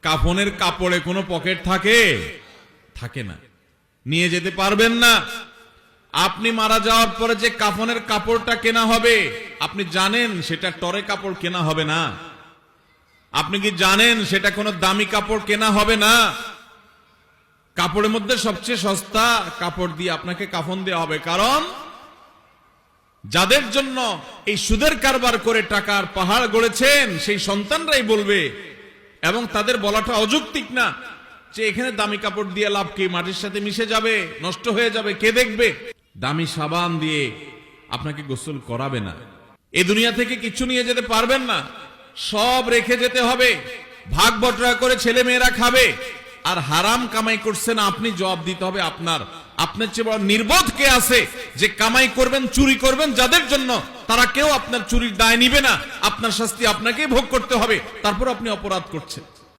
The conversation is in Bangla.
কাফনের কাপড়ে কোনো পকেট থাকে? থাকে না, নিয়ে যেতে পারবেন না। আপনি মারা যাওয়ার পরে যে কাফনের কাপড়টা কেনা হবে, আপনি জানেন সেটা টরে কাপড় কেনা হবে না? আপনি কি জানেন সেটা কোনো দামি কাপড় কেনা হবে না? কাপড়ের মধ্যে সবচেয়ে সস্তা কাপড় দিয়ে আপনাকে কাফন দেওয়া হবে। কারণ যাদের জন্য এই সুদের কারবার করে টাকার পাহাড় গড়েছেন সেই সন্তানরাই বলবে, এবং তাদের বলাটা অযৌক্তিক না, যে এখানে দামি কাপড় দিয়ে লাভ কি, মাটির সাথে মিশে যাবে, নষ্ট হয়ে যাবে, কে দেখবে? দামি সাবান দিয়ে আপনাকে গোসল করাবে না। এই দুনিয়া থেকে কিছু নিয়ে যেতে পারবেন না, সব রেখে যেতে হবে। ভাগ বটরা করে ছেলে মেয়েরা খাবে, আর হারাম কামাই করছেন আপনি, জবাব দিতে হবে আপনার। আপনার চেয়ে বড় নির্বোধ কে আছে যে কামাই করবেন, চুরি করবেন যাদের জন্য, তারা কেউ আপনার চুরির দায় নিবে না। আপনার শাস্তি আপনাকেই ভোগ করতে হবে, তারপর আপনি অপরাধ করছেন।